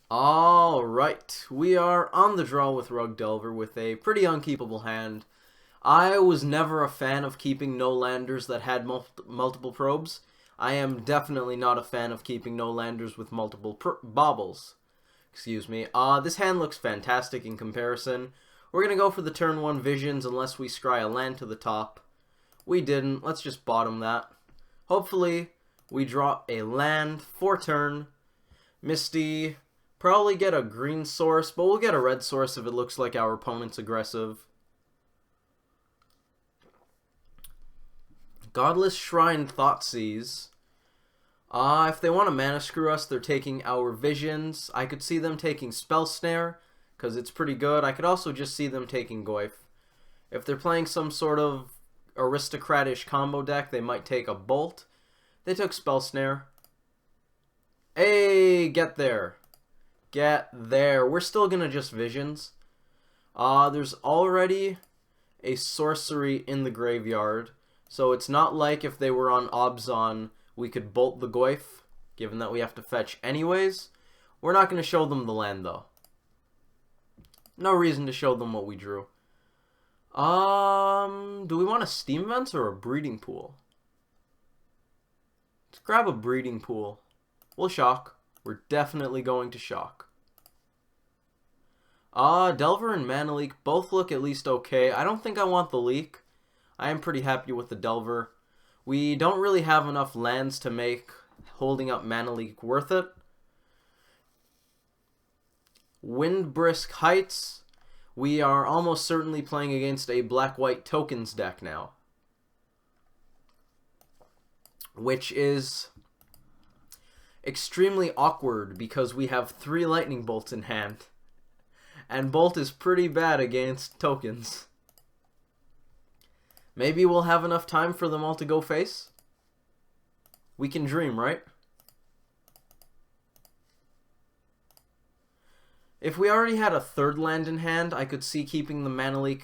Alright, we are on the draw with Rug Delver with a pretty unkeepable hand. I was never a fan of keeping no landers that had multiple probes. I am definitely not a fan of keeping no landers with multiple baubles. Excuse me. This hand looks fantastic in comparison. We're going to go for the turn 1 visions unless we scry a land to the top. We didn't. Let's just bottom that. Hopefully, we draw a land for turn. Misty. Probably get a green source, but we'll get a red source if it looks like our opponent's aggressive. Godless Shrine Thoughtseize. If they want to mana screw us, they're taking our visions. I could see them taking Spell Snare, because it's pretty good. I could also just see them taking Goyf. If they're playing some sort of aristocratish combo deck, they might take a Bolt. They took Spell Snare. Hey, get there. Get there. We're still going to just visions. There's already a sorcery in the graveyard. So it's not like if they were on Obzon, we could bolt the Goyf, given that we have to fetch anyways. We're not going to show them the land, though. No reason to show them what we drew. Do we want a Steam Vents or a Breeding Pool? Let's grab a Breeding Pool. We'll shock. We're definitely going to shock. Delver and Mana Leak both look at least okay. I don't think I want the Leak. I am pretty happy with the Delver. We don't really have enough lands to make holding up Mana Leak worth it. Windbrisk Heights. We are almost certainly playing against a black-white tokens deck now. Which is extremely awkward because we have 3 lightning bolts in hand. And Bolt is pretty bad against tokens. Maybe we'll have enough time for them all to go face? We can dream, right? If we already had a 3rd land in hand, I could see keeping the Mana Leak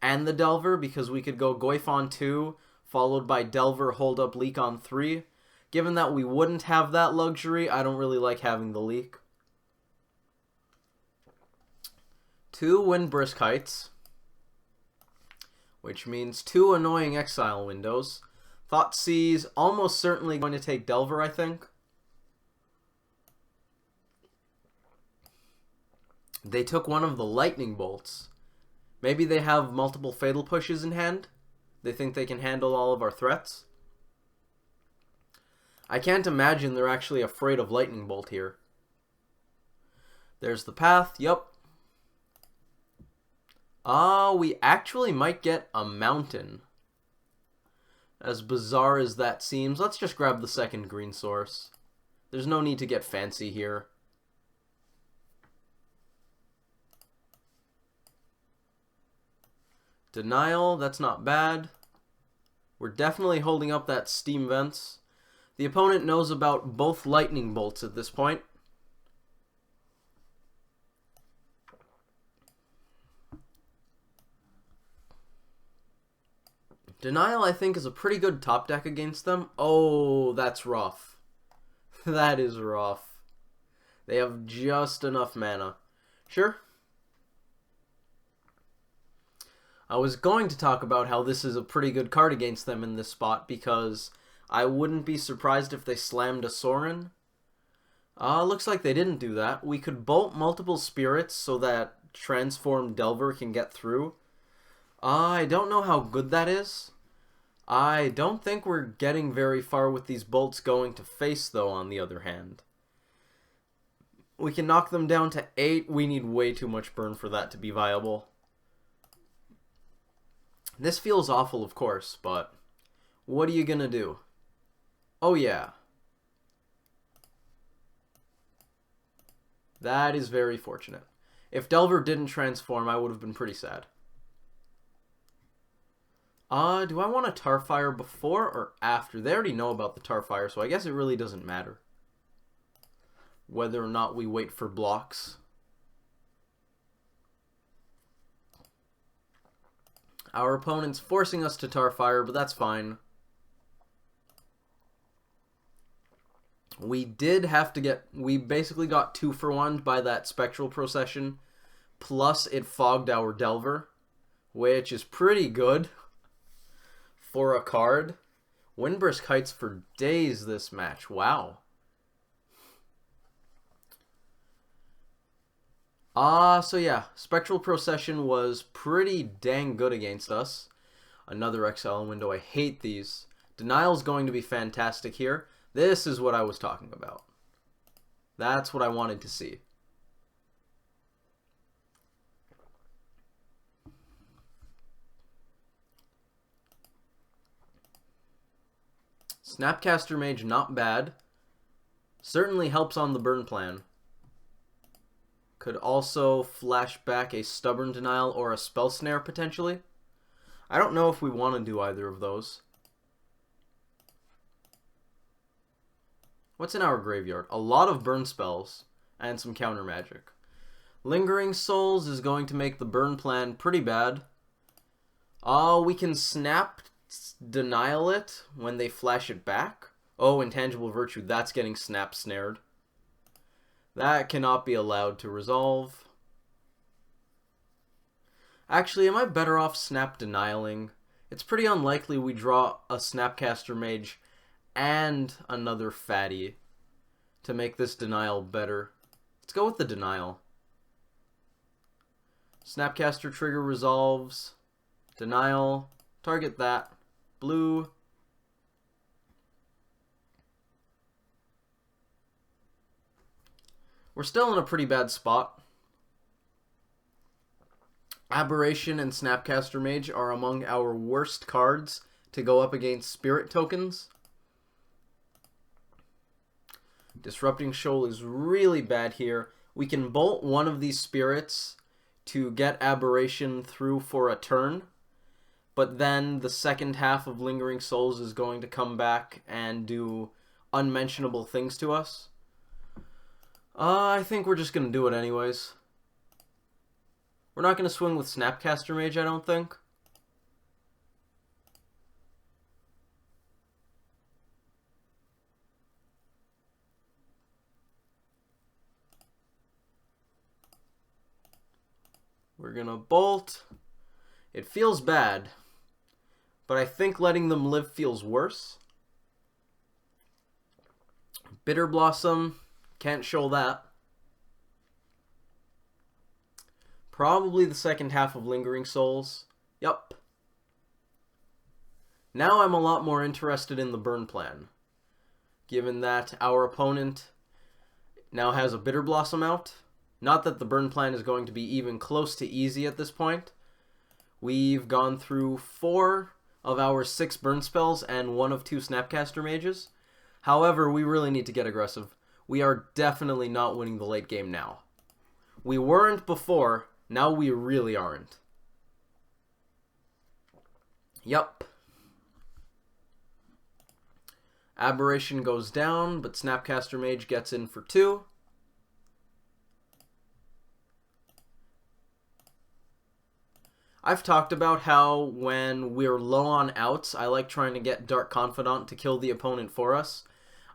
and the Delver because we could go Goyf on 2, followed by Delver, Hold Up, Leak on 3. Given that we wouldn't have that luxury, I don't really like having the Leak. 2 Windbrisk Heights, which means 2 annoying exile windows. Thoughtseize, almost certainly going to take Delver, I think. They took one of the lightning bolts. Maybe they have multiple fatal pushes in hand. They think they can handle all of our threats. I can't imagine they're actually afraid of lightning bolt here. There's the path, yup. We actually might get a mountain. As bizarre as that seems, let's just grab the 2nd green source. There's no need to get fancy here. Denial, that's not bad. We're definitely holding up that Steam Vents. The opponent knows about both lightning bolts at this point. Denial, I think, is a pretty good top deck against them. Oh, that's rough. That is rough. They have just enough mana. Sure. I was going to talk about how this is a pretty good card against them in this spot because I wouldn't be surprised if they slammed a Sorin. Looks like they didn't do that. We could bolt multiple spirits so that Transformed Delver can get through. I don't know how good that is. I don't think we're getting very far with these bolts going to face, though, on the other hand. We can knock them down to 8. We need way too much burn for that to be viable. This feels awful, of course, but what are you gonna do? Oh, yeah. That is very fortunate. If Delver didn't transform, I would have been pretty sad. Do I want a Tarfire before or after? They already know about the Tarfire, so I guess it really doesn't matter whether or not we wait for blocks. Our opponent's forcing us to Tarfire, but that's fine. We did have to get... We basically got 2 for 1 by that Spectral Procession. Plus it fogged our Delver, which is pretty good for a card. Windbrisk Heights for days this match. Wow. So yeah, Spectral Procession was pretty dang good against us. Another XL window. I hate these. Denial's going to be fantastic here. This is what I was talking about. That's what I wanted to see. Snapcaster Mage, not bad. Certainly helps on the burn plan. Could also flash back a Stubborn Denial or a Spell Snare, potentially. I don't know if we want to do either of those. What's in our graveyard? A lot of burn spells and some counter magic. Lingering Souls is going to make the burn plan pretty bad. We can Snap Denial it when they flash it back. Oh, Intangible Virtue, that's getting Snap Snared. That cannot be allowed to resolve. Actually, am I better off Snap Denialing? It's pretty unlikely we draw a Snapcaster Mage and another Fatty to make this Denial better. Let's go with the Denial. Snapcaster trigger resolves. Denial. Target that. Blue. We're still in a pretty bad spot. Aberration and Snapcaster Mage are among our worst cards to go up against Spirit tokens. Disrupting Shoal is really bad here. We can bolt one of these spirits to get Aberration through for a turn, but then the second half of Lingering Souls is going to come back and do unmentionable things to us. I think we're just going to do it anyways. We're not going to swing with Snapcaster Mage, I don't think. We're going to bolt. It feels bad, but I think letting them live feels worse. Bitter Blossom, can't show that. Probably the second half of Lingering Souls. Yup. Now I'm a lot more interested in the burn plan, given that our opponent now has a Bitter Blossom out. Not that the burn plan is going to be even close to easy at this point. We've gone through 4 of our 6 burn spells and 1 of 2 Snapcaster Mages. However, we really need to get aggressive. We are definitely not winning the late game now. We weren't before, now we really aren't. Yup. Aberration goes down, but Snapcaster Mage gets in for 2. I've talked about how when we're low on outs, I like trying to get Dark Confidant to kill the opponent for us.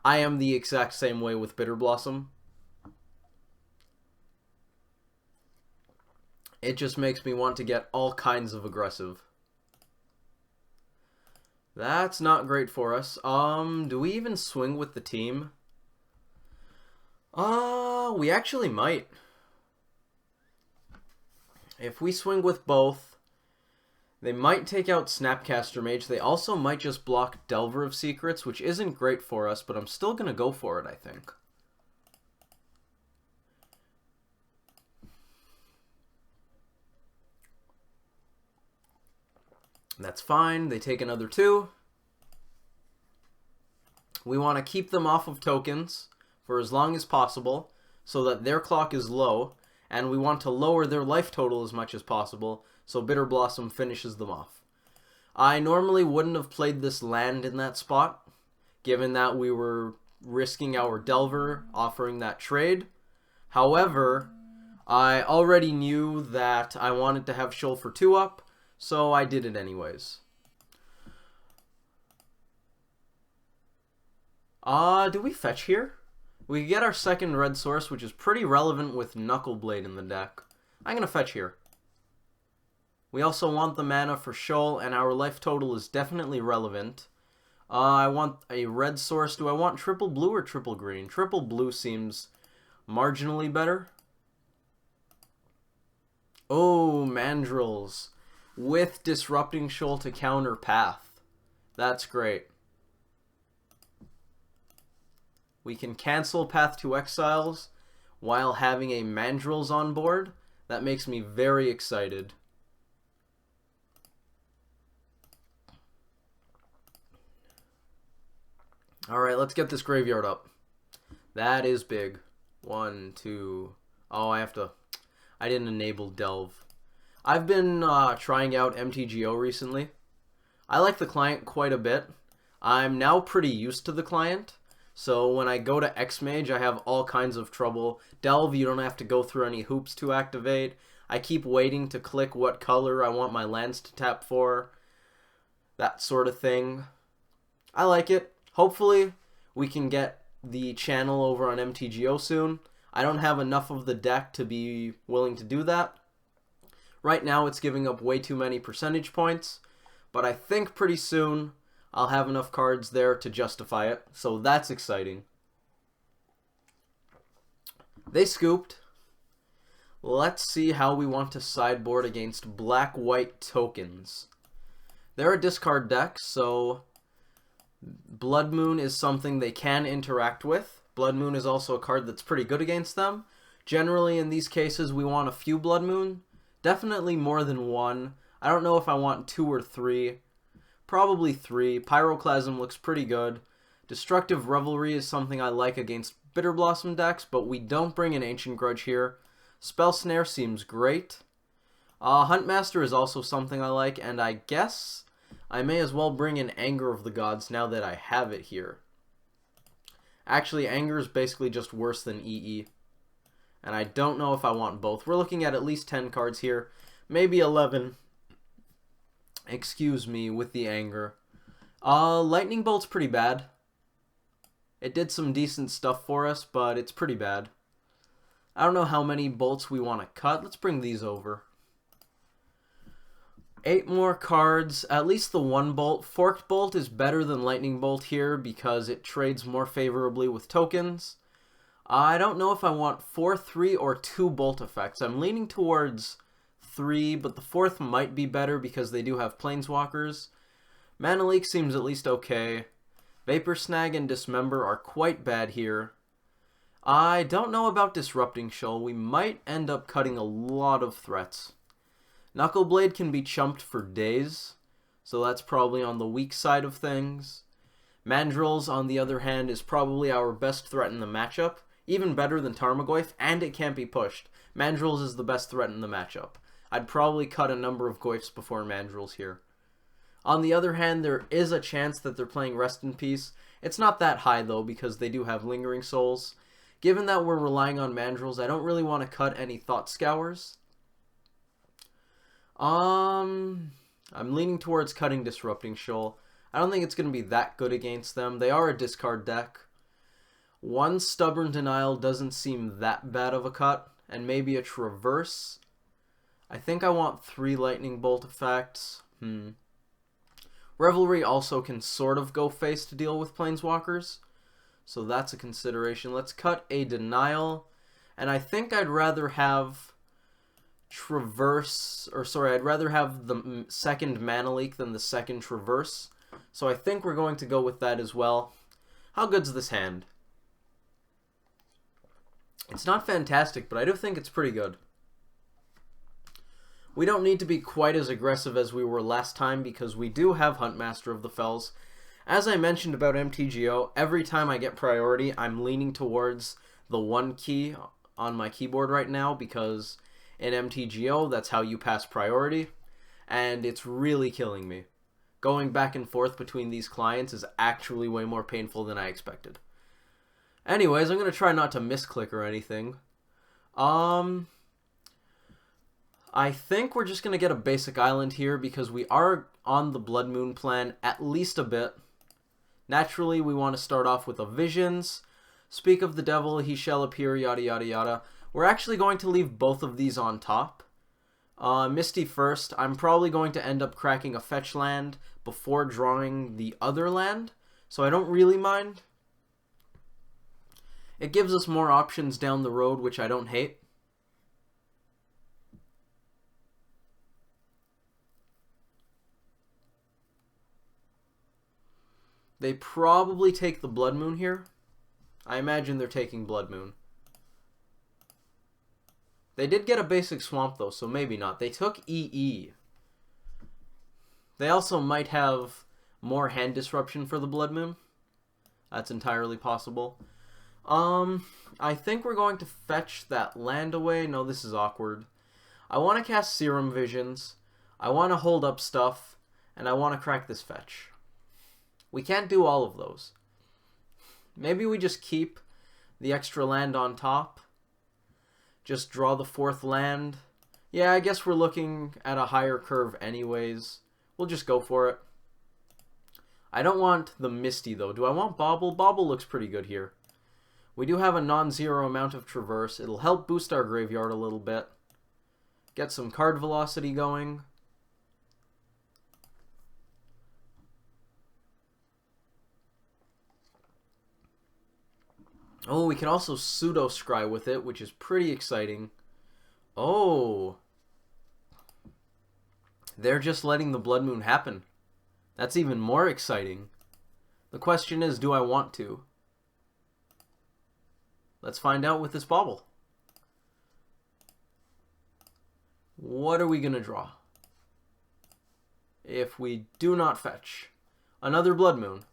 I am the exact same way with Bitter Blossom. It just makes me want to get all kinds of aggressive. That's not great for us. Do we even swing with the team? We actually might. If we swing with both, they might take out Snapcaster Mage. They also might just block Delver of Secrets, which isn't great for us, but I'm still going to go for it, I think. That's fine. They take another 2. We want to keep them off of tokens for as long as possible so that their clock is low, and we want to lower their life total as much as possible so Bitter Blossom finishes them off. I normally wouldn't have played this land in that spot, given that we were risking our Delver offering that trade. However, I already knew that I wanted to have Shoal for 2 up, so I did it anyways. Do we fetch here? We get our second red source, which is pretty relevant with Knuckleblade in the deck. I'm going to fetch here. We also want the mana for Shoal, and our life total is definitely relevant. I want a red source. Do I want triple blue or triple green? Triple blue seems marginally better. Oh, Mandrills. With Disrupting Shoal to counter Path. That's great. We can cancel Path to Exiles while having a Mandrills on board. That makes me very excited. Alright, let's get this graveyard up. That is big. 1, 2... Oh, I didn't enable Delve. I've been trying out MTGO recently. I like the client quite a bit. I'm now pretty used to the client. So when I go to Xmage, I have all kinds of trouble. Delve, you don't have to go through any hoops to activate. I keep waiting to click what color I want my lands to tap for. That sort of thing. I like it. Hopefully, we can get the channel over on MTGO soon. I don't have enough of the deck to be willing to do that. Right now, it's giving up way too many percentage points. But I think pretty soon, I'll have enough cards there to justify it. So that's exciting. They scooped. Let's see how we want to sideboard against black-white tokens. They're a discard deck, so Blood Moon is something they can interact with. Blood Moon is also a card that's pretty good against them. Generally, in these cases, we want a few Blood Moon. Definitely more than one. I don't know if I want 2 or 3. Probably 3. Pyroclasm looks pretty good. Destructive Revelry is something I like against Bitter Blossom decks, but we don't bring an Ancient Grudge here. Spell Snare seems great. Huntmaster is also something I like, and I guess I may as well bring in Anger of the Gods now that I have it here. Actually, Anger is basically just worse than EE. And I don't know if I want both. We're looking at least 10 cards here. Maybe 11. Excuse me, with the Anger. Lightning Bolt's pretty bad. It did some decent stuff for us, but it's pretty bad. I don't know how many bolts we want to cut. Let's bring these over. 8 more cards. At least the 1 bolt. Forked Bolt is better than Lightning Bolt here because it trades more favorably with tokens. I don't know if I want 4, 3, or 2 bolt effects. I'm leaning towards 3, but the 4th might be better because they do have Planeswalkers. Mana Leak seems at least okay. Vapor Snag and Dismember are quite bad here. I don't know about Disrupting Shoal. We might end up cutting a lot of threats. Knuckleblade can be chumped for days, so that's probably on the weak side of things. Mandrills, on the other hand, is probably our best threat in the matchup. Even better than Tarmogoyf, and it can't be pushed. Mandrills is the best threat in the matchup. I'd probably cut a number of Goyfs before Mandrills here. On the other hand, there is a chance that they're playing Rest in Peace. It's not that high, though, because they do have Lingering Souls. Given that we're relying on Mandrills, I don't really want to cut any Thought Scours. I'm leaning towards cutting Disrupting Shoal. I don't think it's going to be that good against them. They are a discard deck. 1 Stubborn Denial doesn't seem that bad of a cut. And maybe a Traverse. I think I want 3 Lightning Bolt effects. Revelry also can sort of go face to deal with Planeswalkers. So that's a consideration. Let's cut a Denial. And I think I'd rather have Traverse, I'd rather have the second Mana Leak than the second Traverse. So I think we're going to go with that as well. How good's this hand? It's not fantastic, but I do think it's pretty good. We don't need to be quite as aggressive as we were last time because we do have Huntmaster of the Fells. As I mentioned about MTGO, every time I get priority, I'm leaning towards the 1 key on my keyboard right now because in MTGO, that's how you pass priority, and it's really killing me. Going back and forth between these clients is actually way more painful than I expected. Anyways, I'm going to try not to misclick or anything. I think we're just going to get a basic island here because we are on the Blood Moon plan at least a bit. Naturally, we want to start off with a Visions. Speak of the devil, he shall appear, yada yada yada. We're actually going to leave both of these on top. Misty first. I'm probably going to end up cracking a fetch land before drawing the other land, so I don't really mind. It gives us more options down the road, which I don't hate. They probably take the Blood Moon here. I imagine they're taking Blood Moon. They did get a basic swamp though, so maybe not. They took EE. They also might have more hand disruption for the Blood Moon. That's entirely possible. I think we're going to fetch that land away. No, this is awkward. I want to cast Serum Visions. I want to hold up stuff. And I want to crack this fetch. We can't do all of those. Maybe we just keep the extra land on top. Just draw the 4th land. Yeah, I guess we're looking at a higher curve anyways. We'll just go for it. I don't want the Misty though. Do I want Bobble? Bobble looks pretty good here. We do have a non-zero amount of Traverse. It'll help boost our graveyard a little bit. Get some card velocity going. Oh, we can also pseudo scry with it, which is pretty exciting. Oh. They're just letting the Blood Moon happen. That's even more exciting. The question is, do I want to? Let's find out with this Bobble. What are we going to draw? If we do not fetch another Blood Moon,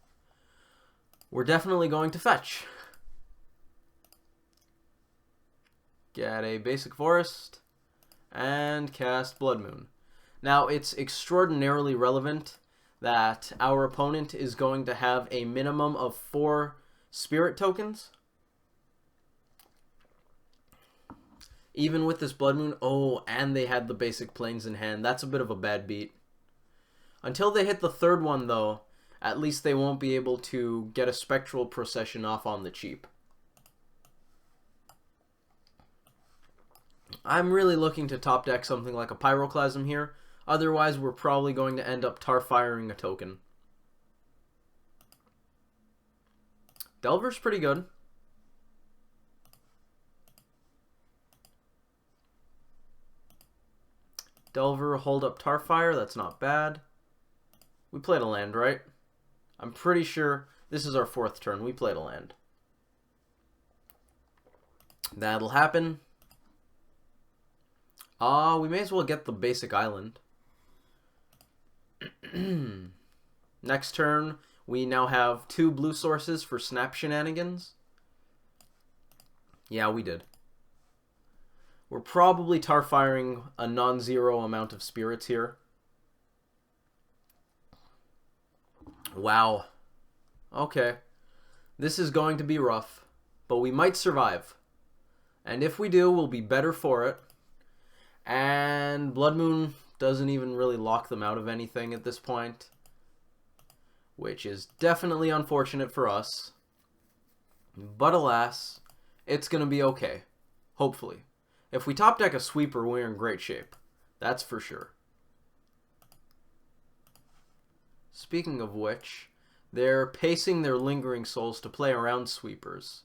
we're definitely going to fetch. Get a basic forest and cast Blood Moon. Now, it's extraordinarily relevant that our opponent is going to have a minimum of 4 spirit tokens. Even with this Blood Moon. Oh, and they had the basic planes in hand. That's a bit of a bad beat. Until they hit the 3rd one, though, at least they won't be able to get a Spectral Procession off on the cheap. I'm really looking to top deck something like a Pyroclasm here. Otherwise, we're probably going to end up tar firing a token. Delver's pretty good. Delver, hold up Tarfire. That's not bad. We played a land, right? I'm pretty sure this is our 4th turn. We played a land. That'll happen. We may as well get the basic island. Next turn, we now have 2 blue sources for snap shenanigans. Yeah, we did. We're probably tar firing a non-zero amount of spirits here. Wow. Okay. This is going to be rough, but we might survive. And if we do, we'll be better for it. And Blood Moon doesn't even really lock them out of anything at this point, which is definitely unfortunate for us. But alas, it's going to be okay. Hopefully. If we top deck a sweeper, we're in great shape. That's for sure. Speaking of which, they're pacing their Lingering Souls to play around sweepers.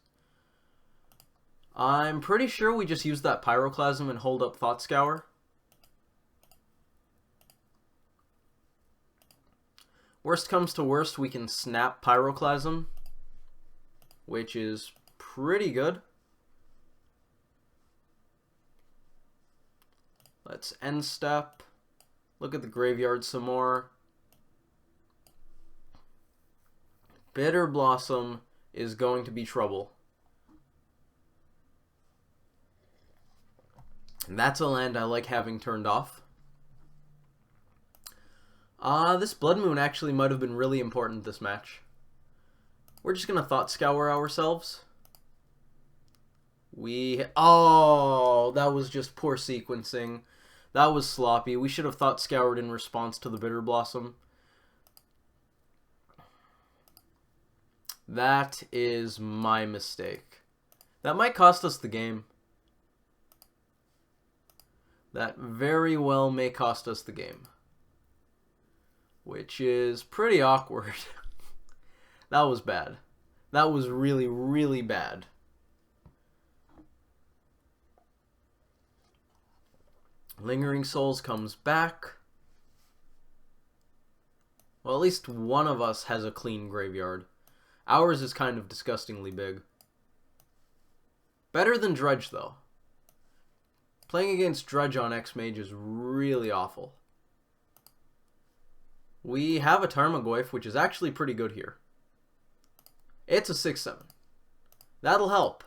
I'm pretty sure we just use that Pyroclasm and hold up Thought Scour. Worst comes to worst, we can snap Pyroclasm, which is pretty good. Let's end step. Look at the graveyard some more. Bitter Blossom is going to be trouble. And that's a land I like having turned off. This Blood Moon actually might have been really important this match. We're just going to Thought Scour ourselves. Oh, that was just poor sequencing. That was sloppy. We should have Thought Scoured in response to the Bitter Blossom. That is my mistake. That might cost us the game. That very well may cost us the game. Which is pretty awkward. That was bad. That was really, really bad. Lingering Souls comes back. Well, at least one of us has a clean graveyard. Ours is kind of disgustingly big. Better than Dredge, though. Playing against Dredge on Xmage is really awful. We have a Tarmogoyf, which is actually pretty good here. It's a 6/7. That'll help.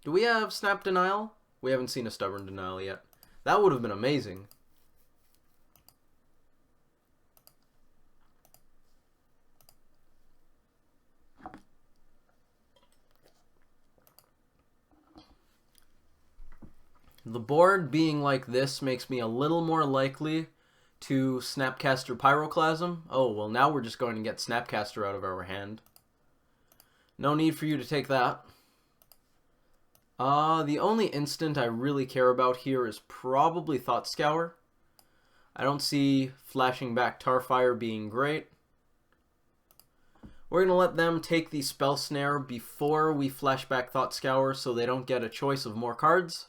Do we have Snap Denial? We haven't seen a Stubborn Denial yet. That would have been amazing. The board being like this makes me a little more likely to Snapcaster Pyroclasm. Oh, well, now we're just going to get Snapcaster out of our hand. No need for you to take that. The only instant I really care about here is probably Thought Scour. I don't see flashing back Tarfire being great. We're going to let them take the Spell Snare before we flash back Thought Scour so they don't get a choice of more cards.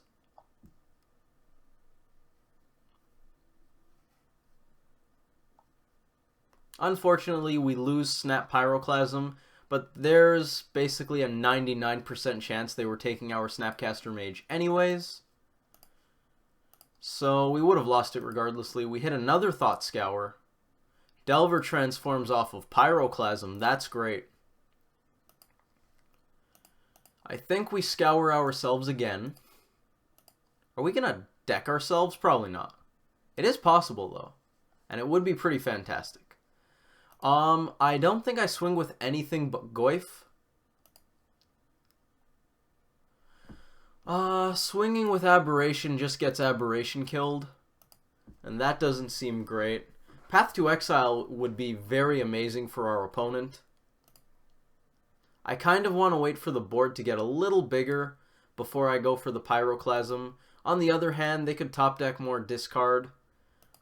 Unfortunately, we lose Snap Pyroclasm, but there's basically a 99% chance they were taking our Snapcaster Mage anyways. So we would have lost it regardlessly. We hit another Thought Scour. Delver transforms off of Pyroclasm. That's great. I think we scour ourselves again. Are we going to deck ourselves? Probably not. It is possible, though. And it would be pretty fantastic. I don't think I swing with anything but Goyf. Swinging with Aberration just gets Aberration killed. And that doesn't seem great. Path to Exile would be very amazing for our opponent. I kind of want to wait for the board to get a little bigger before I go for the Pyroclasm. On the other hand, they could top deck more discard.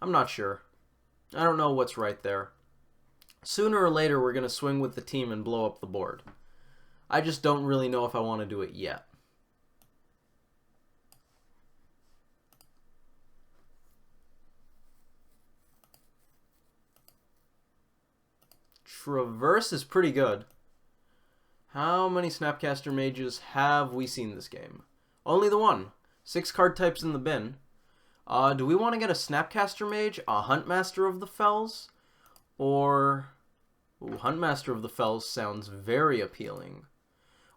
I'm not sure. I don't know what's right there. Sooner or later, we're going to swing with the team and blow up the board. I just don't really know if I want to do it yet. Traverse is pretty good. How many Snapcaster Mages have we seen this game? Only the one. 6 card types in the bin. Do we want to get a Snapcaster Mage, a Huntmaster of the Fells, or... Ooh, Huntmaster of the Fells sounds very appealing.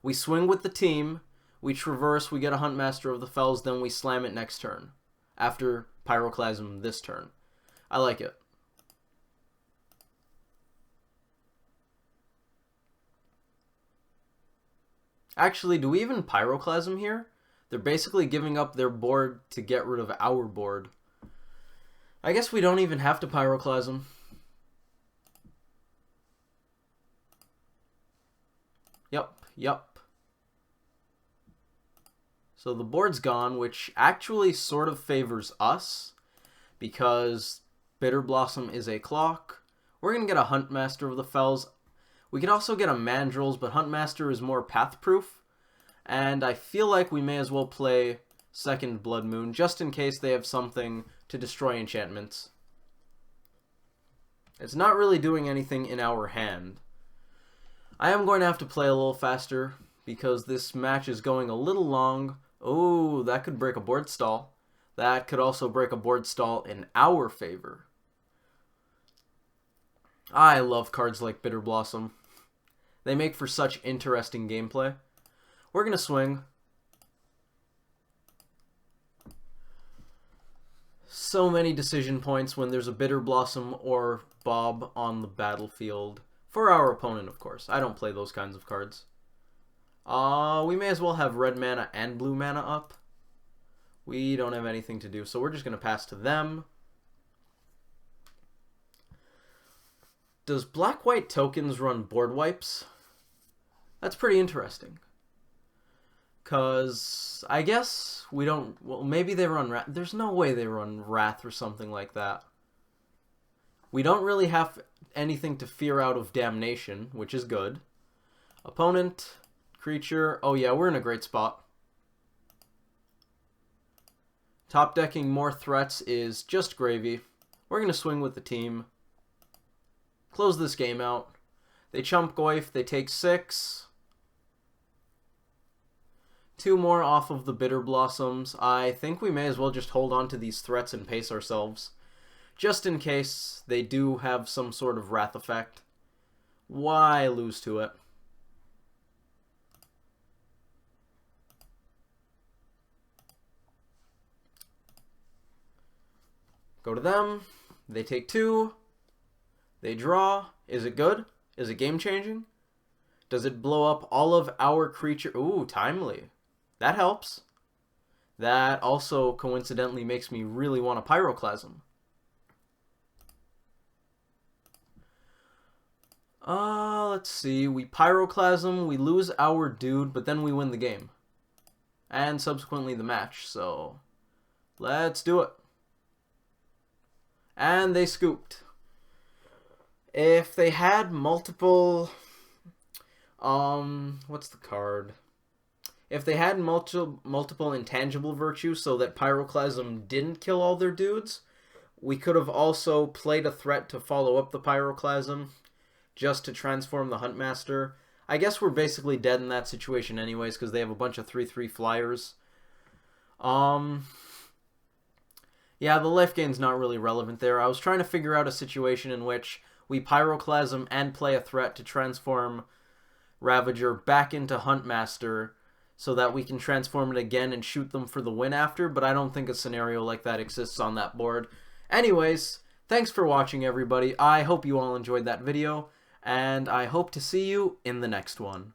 We swing with the team, we traverse, we get a Huntmaster of the Fells, then we slam it next turn. After Pyroclasm this turn. I like it. Actually, do we even Pyroclasm here? They're basically giving up their board to get rid of our board. I guess we don't even have to Pyroclasm. Yep. So the board's gone, which actually sort of favors us, because Bitter Blossom is a clock. We're going to get a Huntmaster of the Fells. We could also get a Mandrills, but Huntmaster is more path-proof, and I feel like we may as well play Second Blood Moon, just in case they have something to destroy enchantments. It's not really doing anything in our hand. I am going to have to play a little faster because this match is going a little long. Oh, that could break a board stall. That could also break a board stall in our favor. I love cards like Bitter Blossom. They make for such interesting gameplay. We're going to swing. So many decision points when there's a Bitter Blossom or Bob on the battlefield. For our opponent, of course. I don't play those kinds of cards. We may as well have red mana and blue mana up. We don't have anything to do, so we're just going to pass to them. Does black-white tokens run board wipes? That's pretty interesting. Because I guess we don't... Well, maybe they run Wrath. There's no way they run Wrath or something like that. We don't really have anything to fear out of Damnation, which is good. Opponent, creature... Oh yeah, we're in a great spot. Top decking more threats is just gravy. We're going to swing with the team. Close this game out. They chump Goyf. They take 6. 2 more off of the Bitter Blossoms. I think we may as well just hold on to these threats and pace ourselves. Just in case they do have some sort of Wrath effect. Why lose to it? Go to them. They take 2. They draw. Is it good? Is it game-changing? Does it blow up all of our creature? Ooh, timely. That helps. That also coincidentally makes me really want a Pyroclasm. Let's see. We Pyroclasm, we lose our dude, but then we win the game. And subsequently the match, so let's do it. And they scooped. If they had multiple... what's the card? If they had multiple intangible virtues so that Pyroclasm didn't kill all their dudes, we could have also played a threat to follow up the Pyroclasm, just to transform the Huntmaster. I guess we're basically dead in that situation anyways, because they have a bunch of 3/3 flyers. Yeah, the life gain's not really relevant there. I was trying to figure out a situation in which we Pyroclasm and play a threat to transform Ravager back into Huntmaster so that we can transform it again and shoot them for the win after, but I don't think a scenario like that exists on that board. Anyways, thanks for watching, everybody. I hope you all enjoyed that video, and I hope to see you in the next one.